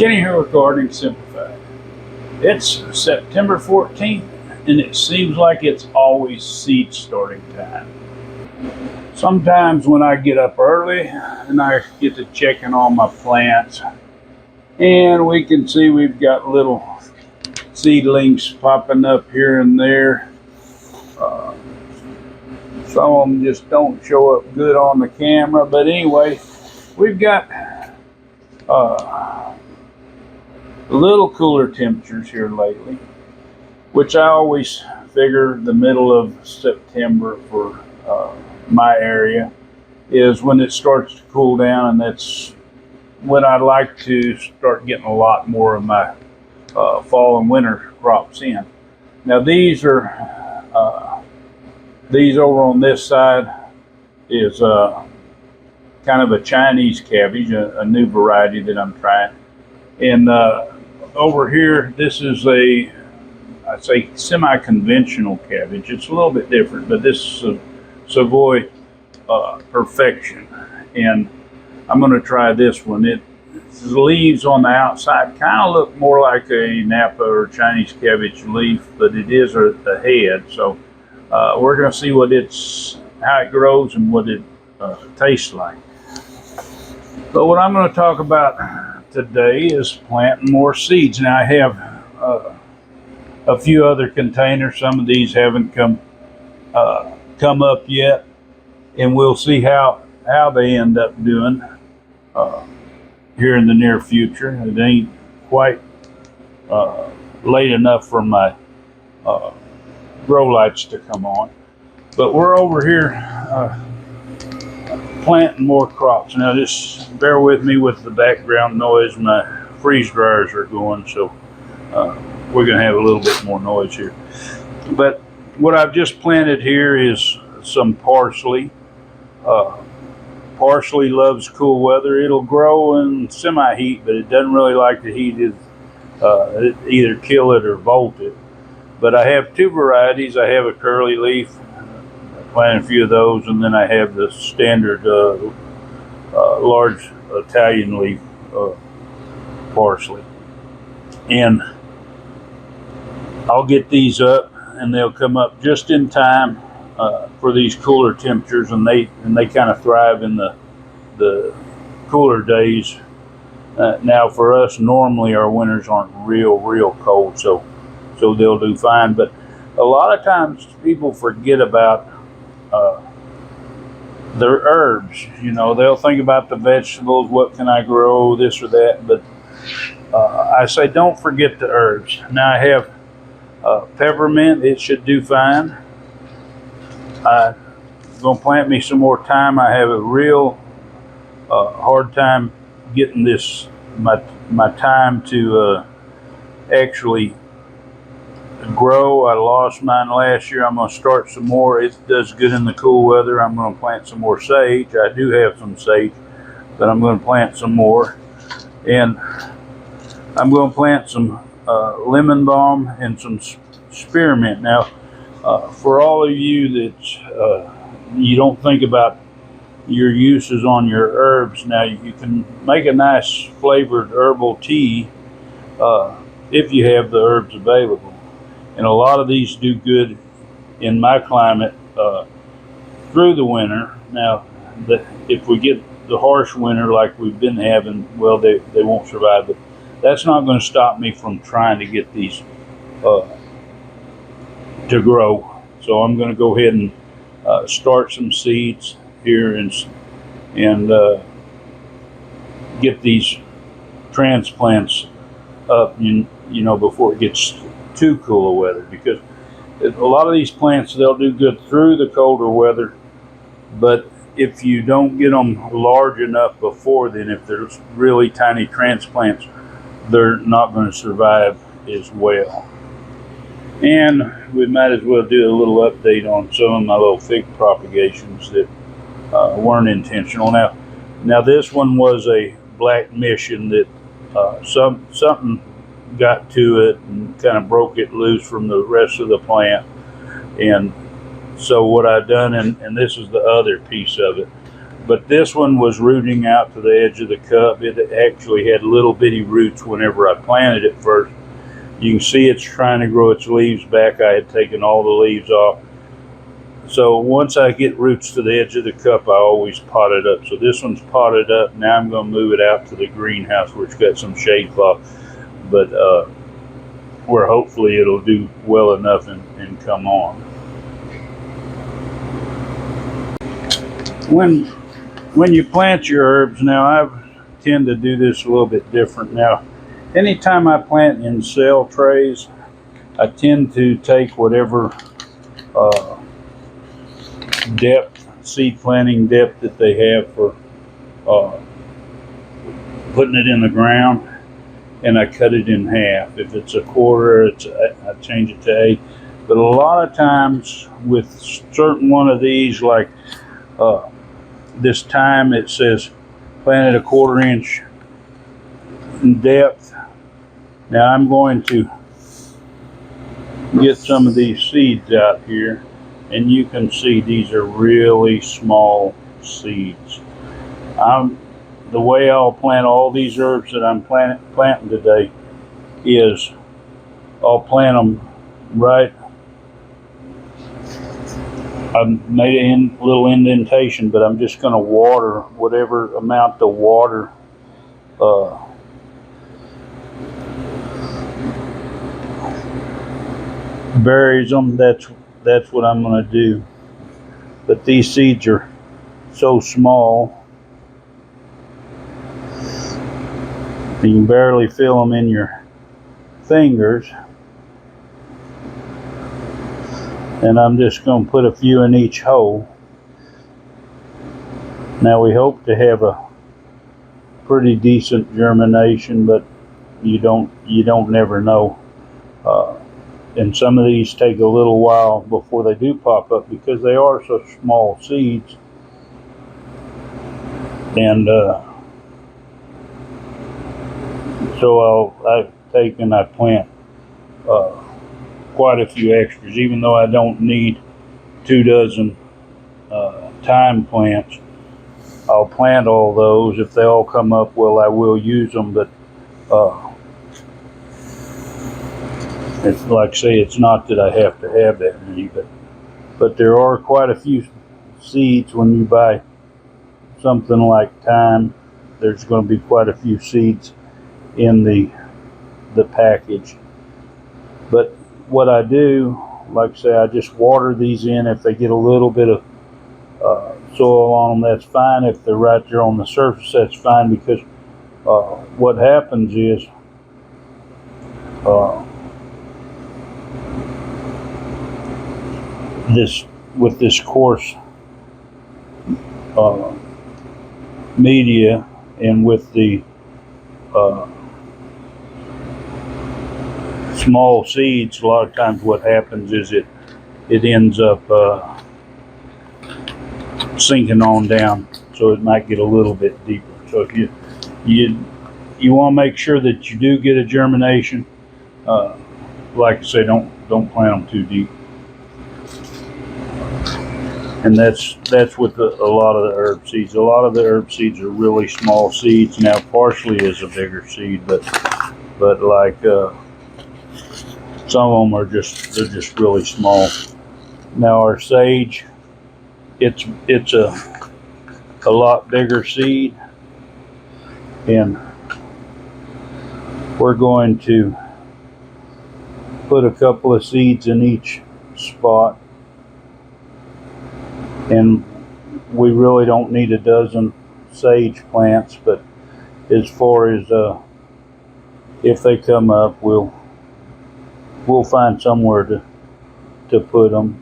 Kenny here with Gardening Simplified. It's September 14th and it seems like it's always seed starting time. Sometimes when I get up early and I get to checking on my plants, and we can see we've got little seedlings popping up here and there. Some of them just don't show up good on the camera, but anyway, we've got a little cooler temperatures here lately, which I always figure the middle of September for my area is when it starts to cool down, and that's when I like to start getting a lot more of my fall and winter crops in. Now these are these over on this side is kind of a Chinese cabbage, a new variety that I'm trying. And over here, this is I'd say semi-conventional cabbage. It's a little bit different, but this is a Savoy Perfection. And I'm going to try this one. The leaves on the outside kind of look more like a Napa or Chinese cabbage leaf, but it is a head. So we're going to see how it grows and what it tastes like. But what I'm going to talk about today is planting more seeds. Now I have a few other containers. Some of these haven't come up yet, and we'll see how they end up doing here in the near future. It ain't quite late enough for my grow lights to come on, but we're over here planting more crops. Now just bear with me with the background noise. My freeze dryers are going, so we're going to have a little bit more noise here. But what I've just planted here is some parsley. Parsley loves cool weather. It'll grow in semi-heat, but it doesn't really like the heat. It either kill it or volt it. But I have two varieties. I have a curly leaf, planted a few of those, and then I have the standard large Italian leaf parsley. And I'll get these up, and they'll come up just in time for these cooler temperatures, and they kind of thrive in the cooler days. Now for us, normally our winters aren't real cold, so they'll do fine. But a lot of times people forget about their herbs. You know, they'll think about the vegetables, what can I grow, this or that, but I say don't forget the herbs. Now I have peppermint. It should do fine. I'm going to plant me some more thyme. I have a real hard time getting my thyme to actually grow. I lost mine last year. I'm going to start some more. It does good in the cool weather. I'm going to plant some more sage. I do have some sage, but I'm going to plant some more. And I'm going to plant some lemon balm and some spearmint. Now, for all of you that you don't think about your uses on your herbs, now you can make a nice flavored herbal tea if you have the herbs available. And a lot of these do good in my climate through the winter. Now, if we get the harsh winter like we've been having, well, they won't survive. But that's not going to stop me from trying to get these to grow. So I'm going to go ahead and start some seeds here and get these transplants up, you know, before it gets too cool of weather, because a lot of these plants, they'll do good through the colder weather, but if you don't get them large enough before then, if there's really tiny transplants, they're not going to survive as well. And we might as well do a little update on some of my little fig propagations that weren't intentional. Now this one was a black mission that something got to it and kind of broke it loose from the rest of the plant. And so what I've done, and this is the other piece of it, But this one was rooting out to the edge of the cup. It actually had little bitty roots whenever I planted it first. You can see it's trying to grow its leaves back. I had taken all the leaves off. So once I get roots to the edge of the cup, I always pot it up. So this one's potted up. Now I'm going to move it out to the greenhouse where it's got some shade cloth, but where hopefully it'll do well enough and come on. When you plant your herbs, now I tend to do this a little bit different. Now, anytime I plant in cell trays, I tend to take whatever depth, seed planting depth that they have for putting it in the ground, and I cut it in half. If it's a quarter, I change it to 8. But a lot of times with certain one of these, like this time it says planted a 1/4 inch in depth. Now I'm going to get some of these seeds out here, and you can see these are really small seeds. The way I'll plant all these herbs that I'm planting today is I'll plant them right. I've made a little indentation, but I'm just going to water whatever amount the water buries them. That's what I'm going to do. But these seeds are so small, you can barely feel them in your fingers. And I'm just going to put a few in each hole. Now we hope to have a pretty decent germination, but you don't never know. And some of these take a little while before they do pop up because they are such small seeds. And so I take and I plant quite a few extras, even though I don't need 24 thyme plants. I'll plant all those. If they all come up, well, I will use them, but it's like I say, it's not that I have to have that many, but there are quite a few seeds when you buy something like thyme. There's going to be quite a few seeds in the package. But what I do, like I say, I just water these in. If they get a little bit of soil on them, that's fine. If they're right there on the surface, that's fine, because what happens is with this coarse media and with the small seeds, a lot of times what happens is it ends up sinking on down, so it might get a little bit deeper. So if you want to make sure that you do get a germination, like I say, don't plant them too deep. And that's with a lot of the herb seeds. A lot of the herb seeds are really small seeds. Now, parsley is a bigger seed, but like some of them are just really small. Now our sage, it's a lot bigger seed, and we're going to put a couple of seeds in each spot. And we really don't need a dozen sage plants, but as far as if they come up, we'll find somewhere to put them.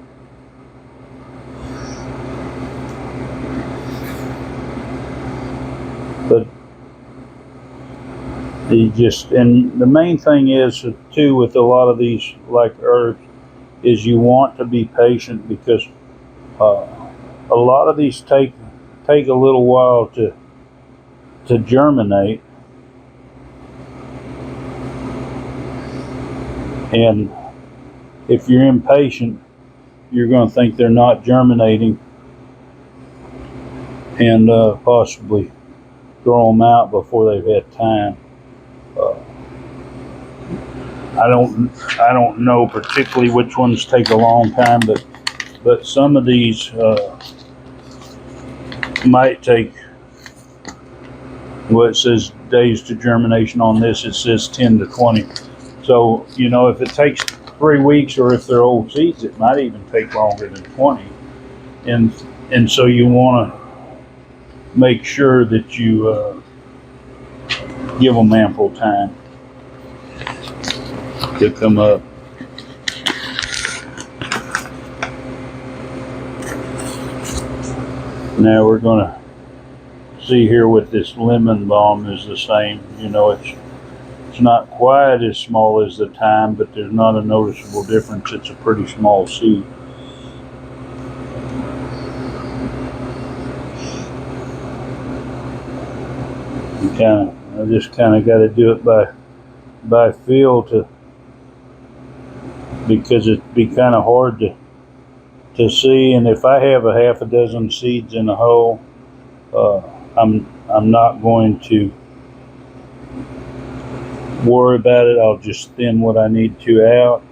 But and the main thing is too with a lot of these like herbs is you want to be patient, because a lot of these take a little while to germinate, and if you're impatient, you're going to think they're not germinating, and possibly throw them out before they've had time. Uh, I don't know particularly which ones take a long time, but some of these might take. Well, it says days to germination on this. It says 10 to 20. So if it takes 3 weeks, or if they're old seeds, it might even take longer than 20. And so you want to make sure that you give them ample time to come up. Now we're going to see here with this lemon balm is the same. It's not quite as small as the thyme, but there's not a noticeable difference. It's a pretty small seed. I just kind of got to do it by feel because it'd be kind of hard to see. And if I have a half a dozen seeds in a hole, I'm not going to worry about it. I'll just thin what I need to out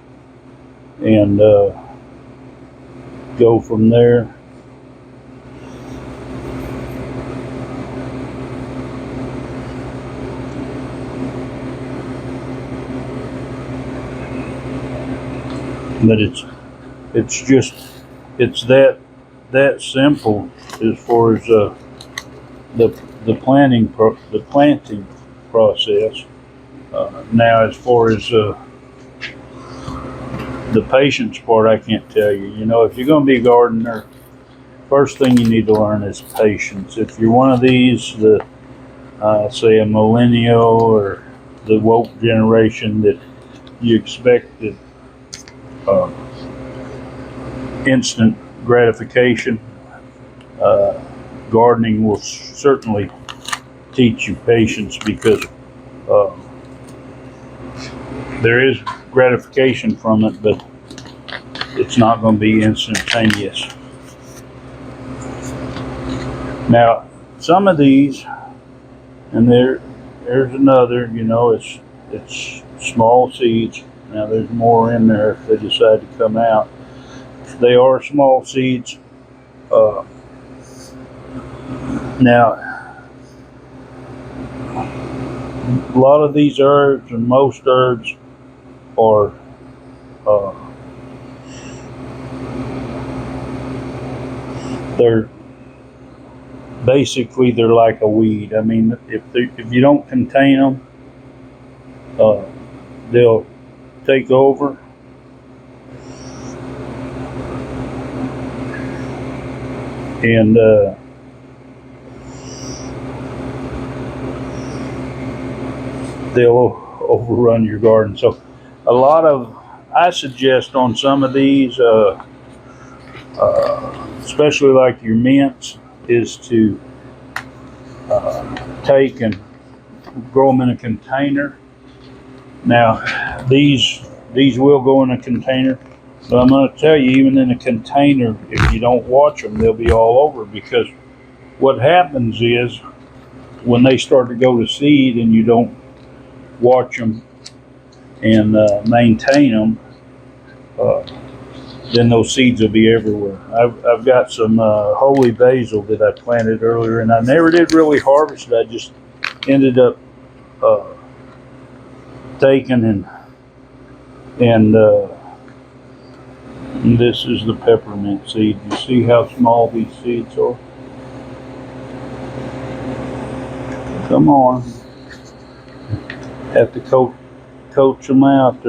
and go from there. But it's that simple as far as the planting process. Now, as far as the patience part, I can't tell you. If you're going to be a gardener, first thing you need to learn is patience. If you're one of these, say a millennial or the woke generation, that you expect that instant gratification, gardening will certainly teach you patience, because there is gratification from it, but it's not going to be instantaneous. Now, some of these, and there's another, it's small seeds. Now there's more in there if they decide to come out. They are small seeds. Now, a lot of these herbs, and most herbs, are they're like a weed. I mean, if you don't contain them, they'll take over. And they'll overrun your garden. So I suggest on some of these, especially like your mints, is to take and grow them in a container. Now, these will go in a container, but I'm going to tell you, even in a container, if you don't watch them, they'll be all over, because what happens is when they start to go to seed and you don't watch them and maintain them, then those seeds will be everywhere. I've got some holy basil that I planted earlier, and I never did really harvest it. I just ended up taking and this is the peppermint seed. You see how small these seeds are? Come on. Have to coach them out.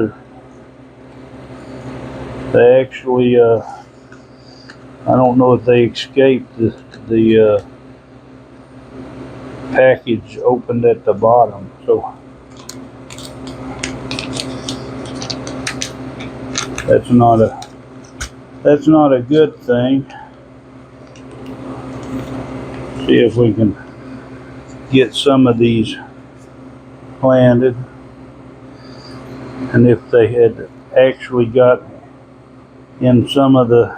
They actually, I don't know if they escaped the package opened at the bottom. So that's not a good thing. See if we can get some of these planted, and if they had actually got in some of the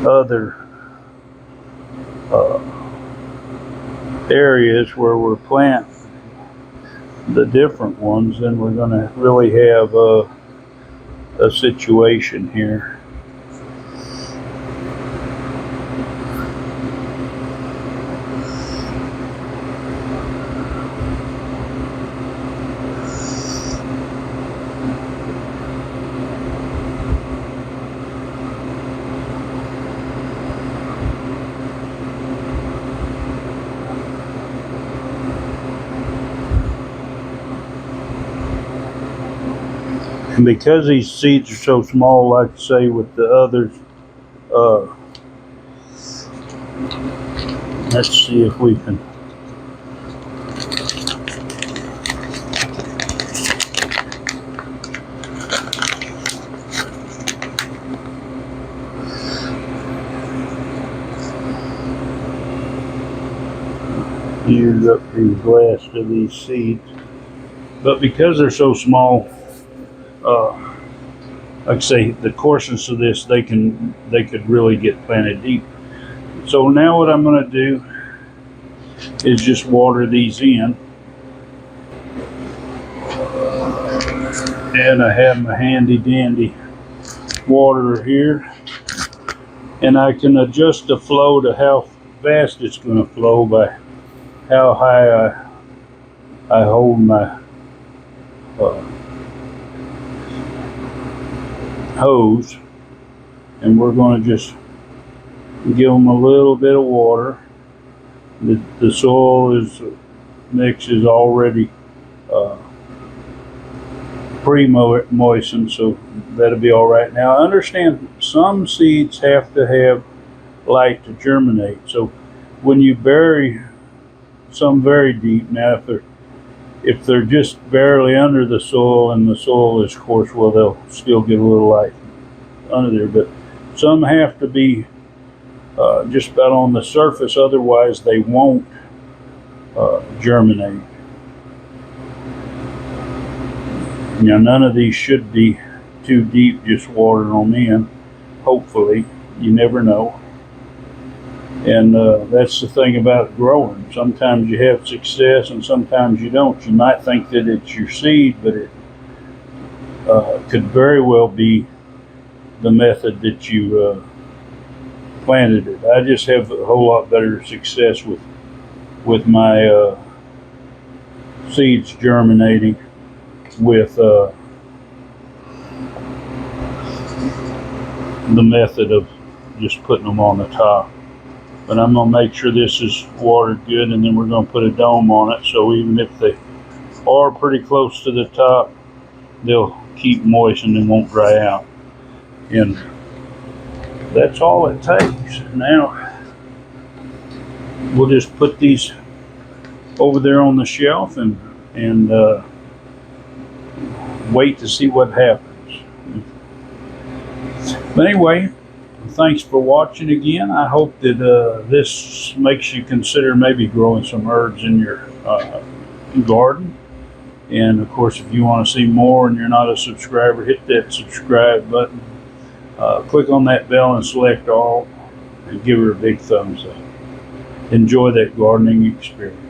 other uh, areas where we're planting the different ones, then we're going to really have a situation here. And because these seeds are so small, like I say with the others, let's see if we can. Use up the last of these seeds, but because they're so small, like I say, the coarseness of this, they could really get planted deep. So now what I'm going to do is just water these in, and I have my handy dandy waterer here, and I can adjust the flow to how fast it's going to flow by how high I hold my hose, and we're going to just give them a little bit of water. The soil mix is already pre-moistened, so that'll be all right. Now I understand some seeds have to have light to germinate, so when you bury some very deep, now if they're just barely under the soil and the soil is coarse, well, they'll still get a little light under there, but some have to be just about on the surface, otherwise they won't germinate. Now none of these should be too deep, just watering them in, hopefully. You never know. And that's the thing about growing. Sometimes you have success and sometimes you don't. You might think that it's your seed, but it could very well be the method that you planted it. I just have a whole lot better success with my seeds germinating with the method of just putting them on the top. But I'm going to make sure this is watered good, and then we're going to put a dome on it, so even if they are pretty close to the top, they'll keep moistened and won't dry out. And that's all it takes. Now we'll just put these over there on the shelf and wait to see what happens. But anyway, thanks for watching again. I hope that this makes you consider maybe growing some herbs in your garden. And of course, if you want to see more and you're not a subscriber, hit that subscribe button. Click on that bell and select all, and give her a big thumbs up. Enjoy that gardening experience.